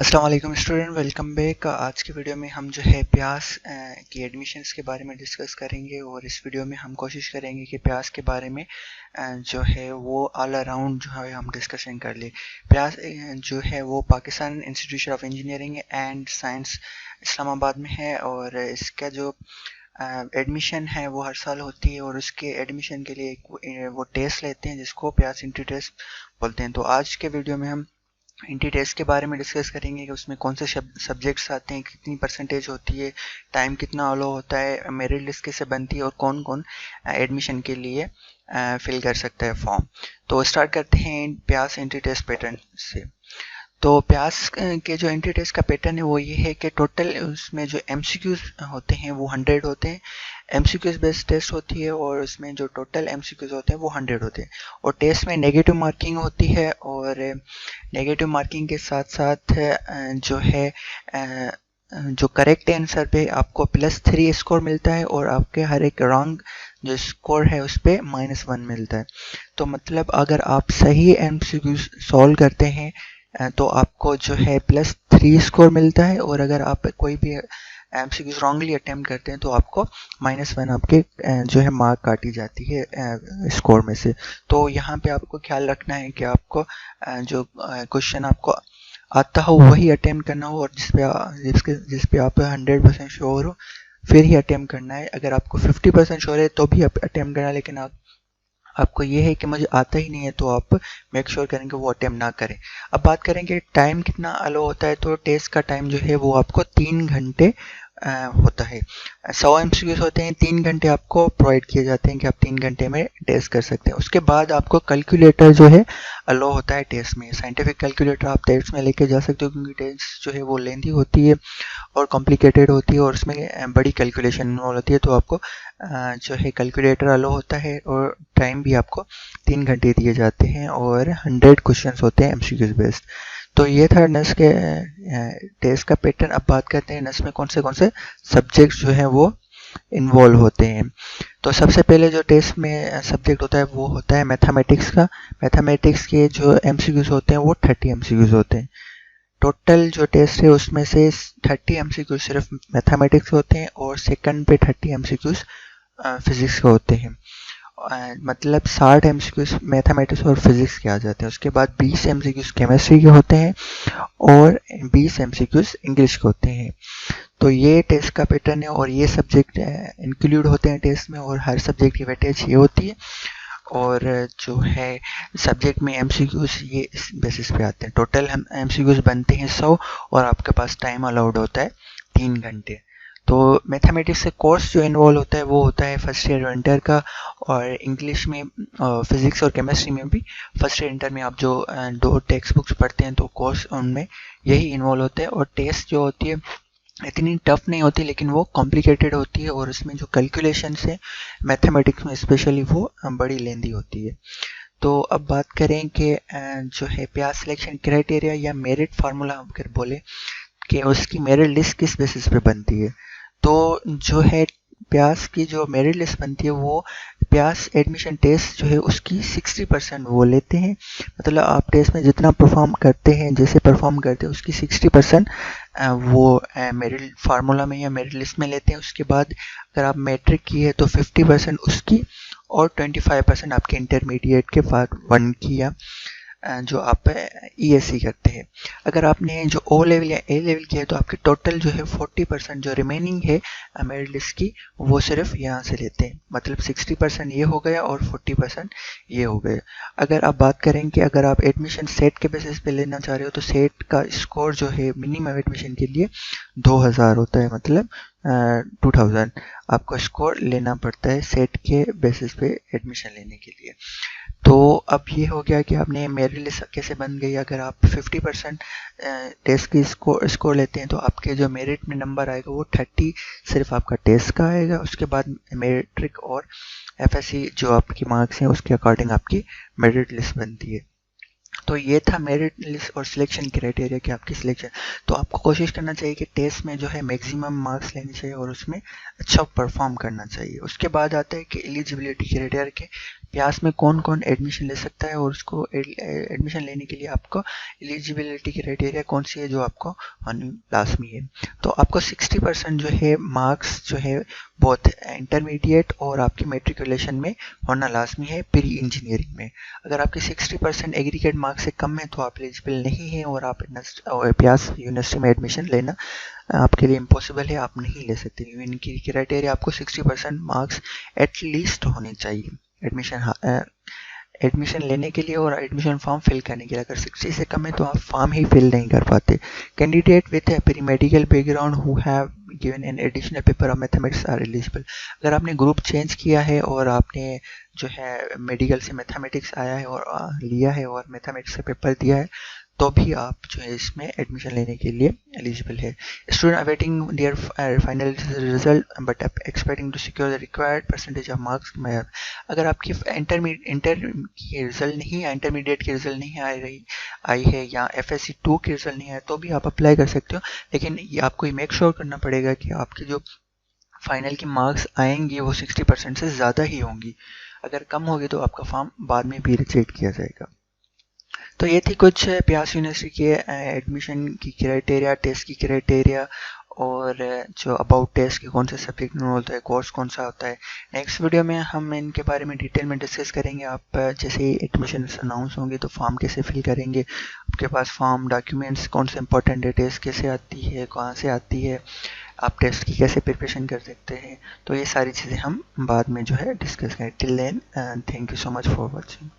अस्सलाम वालेकुम student, welcome back. आज की वीडियो में हम जो है प्यास की एडमिशन्स के बारे में डिस्कस करेंगे और इस वीडियो में हम कोशिश करेंगे कि प्यास के बारे में जो है वो ऑल अराउंड जो है हम डिस्कशन कर ले। प्यास जो है वो Pakistan institute of engineering and science Islamabad में है और इसका जो एडमिशन है वो हर साल होती है और उसके एडमिशन के लिए वो टेस्ट लेते हैं जिसको प्यास इंट्री टेस्ट बोलते हैं। तो आज के वीडियो में हम इंट्री टेस्ट के बारे में डिस्कस करेंगे कि उसमें कौन से सब्जेक्ट्स आते हैं, कितनी परसेंटेज होती है, टाइम कितना अलो होता है, मेरिट लिस्ट कैसे बनती है और कौन कौन एडमिशन के लिए फिल कर सकता है फॉर्म। तो स्टार्ट करते हैं प्यास एंट्री टेस्ट पैटर्न से। तो प्यास के जो एंट्री टेस्ट का पैटर्न है वो ये है कि टोटल उसमें जो एमसीक्यूज होते हैं वो 100 होते हैं। एमसीक्यूज बेस्ड टेस्ट होती है और उसमें जो टोटल एमसीक्यूज होते हैं वो 100 होते हैं और टेस्ट में नेगेटिव मार्किंग होती है और नेगेटिव मार्किंग के साथ साथ जो है जो करेक्ट आंसर पे आपको +3 स्कोर मिलता है और आपके हर एक रॉन्ग जो स्कोर है उस पर -1 मिलता है। तो मतलब अगर आप सही एमसीक्यू सॉल्व करते हैं तो आपको जो है +3 स्कोर मिलता है और अगर आप कोई भी एमसीक्यू रॉन्गली अटेम्प्ट करते हैं तो आपको -1 आपके जो है मार्क काटी जाती है स्कोर में से। तो यहाँ पे आपको ख्याल रखना है कि आपको जो क्वेश्चन आपको आता हो वही अटेम्प्ट करना हो और जिस पे आप 100% श्योर हो फिर ही अटेम्प्ट करना है। अगर आपको 50% श्योर है तो भी अटेम्प्ट करना है, लेकिन आपको ये है कि मुझे आता ही नहीं है तो आप मेक श्योर करें कि वो अटेम्प्ट ना करें। अब बात करेंगे टाइम कितना अलो होता है, तो टेस्ट का टाइम जो है वो आपको 3 घंटे होता है। 100 एमसीक्यूज होते हैं, 3 घंटे आपको प्रोवाइड किए जाते हैं कि आप 3 घंटे में टेस्ट कर सकते हैं। उसके बाद आपको कैलकुलेटर जो है अलो होता है टेस्ट में। साइंटिफिक कैलकुलेटर आप टेस्ट में लेके जा सकते हो क्योंकि टेस्ट जो है वो लेंथी होती है और कॉम्प्लिकेटेड होती है और उसमें बड़ी कैलकुलेशन इन्वॉल्व होती है। तो आपको जो है कैलकुलेटर अलो होता है और टाइम भी आपको 3 घंटे दिए जाते हैं और 100 क्वेश्चन होते हैं एमसीक्यूज बेस्ड। तो ये था नस के टेस्ट का पैटर्न। अब बात करते हैं नस में कौन से सब्जेक्ट्स जो हैं वो इन्वॉल्व होते हैं। तो सबसे पहले जो टेस्ट में सब्जेक्ट होता है वो होता है मैथमेटिक्स का। मैथमेटिक्स के जो एमसीक्यूज होते हैं वो 30 एमसीक्यूज होते हैं। टोटल जो टेस्ट है उसमें से 30 एमसीक्यूज सिर्फ मैथमेटिक्स होते हैं और सेकंड पे 30 एमसीक्यूज फिजिक्स के होते हैं। मतलब 60 एमसीक्यूज मैथमेटिक्स और फिजिक्स के आ जाते हैं। उसके बाद 20 एमसीक्यूज केमिस्ट्री के होते हैं और 20 एमसीक्यूज इंग्लिश के होते हैं। तो ये टेस्ट का पैटर्न है और ये सब्जेक्ट इंक्लूड होते हैं टेस्ट में और हर सब्जेक्ट की वेटेज ये होती है और जो है सब्जेक्ट में एमसीक्यूज ये इस बेसिस पे आते हैं। टोटल हम एमसीक्यूज बनते हैं 100 और आपके पास टाइम अलाउड होता है 3 घंटे। तो मैथमेटिक्स से कोर्स जो इन्वॉल्व होता है वो होता है फर्स्ट ईयर इंटर का और इंग्लिश में फिजिक्स और केमिस्ट्री में भी फर्स्ट ईयर इंटर में आप जो 2 टेक्स्ट बुक्स पढ़ते हैं तो कोर्स उनमें यही इन्वॉल्व होता है। और टेस्ट जो होती है इतनी टफ नहीं होती लेकिन वो कॉम्प्लिकेटेड होती है और उसमें जो कैलकुलेशन है मैथमेटिक्स में स्पेशली वो बड़ी लेंदी होती है। तो अब बात करें कि जो है प्यास सिलेक्शन क्राइटेरिया या मेरिट फार्मूला अगर बोले कि उसकी मेरिट लिस्ट किस बेसिस पे बनती है, तो जो है प्यास की जो मेरिट लिस्ट बनती है वो प्यास एडमिशन टेस्ट जो है उसकी 60% वो लेते हैं। मतलब आप टेस्ट में जितना परफॉर्म करते हैं जैसे परफॉर्म करते हैं उसकी 60% वो मेरिट फार्मूला में या मेरिट लिस्ट में लेते हैं। उसके बाद अगर आप मैट्रिक की है तो 50% उसकी और 25% आपके इंटरमीडिएट के पार्ट 1 की या जो आप ईएससी करते हैं। अगर आपने जो ओ लेवल या ए लेवल किया है तो आपके टोटल जो है 40% जो रिमेनिंग है मेरिट लिस्ट की वो सिर्फ यहाँ से लेते हैं। मतलब 60% ये हो गया और 40% ये हो गया। अगर आप बात करें कि अगर आप एडमिशन सेट के बेसिस पे लेना चाह रहे हो तो सेट का स्कोर जो है मिनिमम एडमिशन के लिए 2000 होता है। मतलब 2000 आपको स्कोर लेना पड़ता है सेट के बेसिस पे एडमिशन लेने के लिए। तो अब ये हो गया कि आपने मेरिट लिस्ट कैसे बन गई। अगर आप 50% टेस्ट की स्कोर लेते हैं तो आपके जो मेरिट में नंबर आएगा वो 30 सिर्फ आपका टेस्ट का आएगा। उसके बाद मेट्रिक और एफएससी जो आपकी मार्क्स हैं उसके अकॉर्डिंग आपकी मेरिट लिस्ट बनती है। तो ये था मेरिट लिस्ट और सिलेक्शन क्राइटेरिया कि आपकी सिलेक्शन। तो आपको कोशिश करना चाहिए कि टेस्ट में जो है मैक्सिमम मार्क्स लेने चाहिए और उसमें अच्छा परफॉर्म करना चाहिए। उसके बाद आता है कि एलिजिबिलिटी क्राइटेरिया के प्यास में कौन कौन एडमिशन ले सकता है और उसको एडमिशन लेने के लिए आपको एलिजिबिलिटी क्राइटेरिया कौन सी है जो आपको होनी लाजमी है। तो आपको 60% जो है मार्क्स जो है बहुत इंटरमीडिएट और आपकी मेट्रिकुलेशन में होना लाजमी है प्री इंजीनियरिंग में। अगर आपके 60% एग्रीगेट मार्क्स से कम है तो आप एलिजिबल नहीं है और आप प्यास यूनिवर्सिटी में एडमिशन लेना आपके लिए इम्पॉसिबल है, आप नहीं ले सकते। इनकी क्राइटेरिया आपको 60% मार्क्स एटलीस्ट होने चाहिए एडमिशन लेने के लिए और एडमिशन फॉर्म फिल करने के लिए। अगर 60 से कम है तो आप फॉर्म ही फिल नहीं कर पाते। Candidate with a pre medical background who have given an additional paper of mathematics are eligible. अगर आपने ग्रुप चेंज किया है और आपने जो है मेडिकल से मैथमेटिक्स आया है और लिया है और मैथमेटिक्स से पेपर दिया है तो भी आप जो है इसमें एडमिशन लेने के लिए एलिजिबल है। Student awaiting their final result but expecting to secure the required percentage of marks. अगर आपकी इंटर की रिजल्ट नहीं है, इंटरमीडिएट की रिजल्ट नहीं आई है या FSC 2 की रिजल्ट नहीं है तो भी आप अप्लाई कर सकते हो, लेकिन ये आपको ये मेक श्योर करना पड़ेगा कि आपकी जो फाइनल की मार्क्स आएंगी वो 60% से ज़्यादा ही होंगी। अगर कम होगी तो आपका फॉर्म बाद में भी रिजेक्ट किया जाएगा। तो ये थी कुछ प्यास यूनिवर्सिटी के एडमिशन की क्राइटेरिया, टेस्ट की क्राइटेरिया और जो अबाउट टेस्ट के कौन से सब्जेक्ट में होता है, कोर्स कौन सा होता है। नेक्स्ट वीडियो में हम इनके बारे में डिटेल में डिस्कस करेंगे। आप जैसे ही एडमिशन अनाउंस होंगे तो फॉर्म कैसे फिल करेंगे, आपके पास फॉर्म डॉक्यूमेंट्स कौन से इंपॉर्टेंट है, टेस्ट कैसे आती है, कहाँ से आती है, आप टेस्ट की कैसे प्रिपरेशन कर सकते हैं। तो ये सारी चीज़ें हम बाद में जो है डिस्कस करें। Till then thank you so much for watching.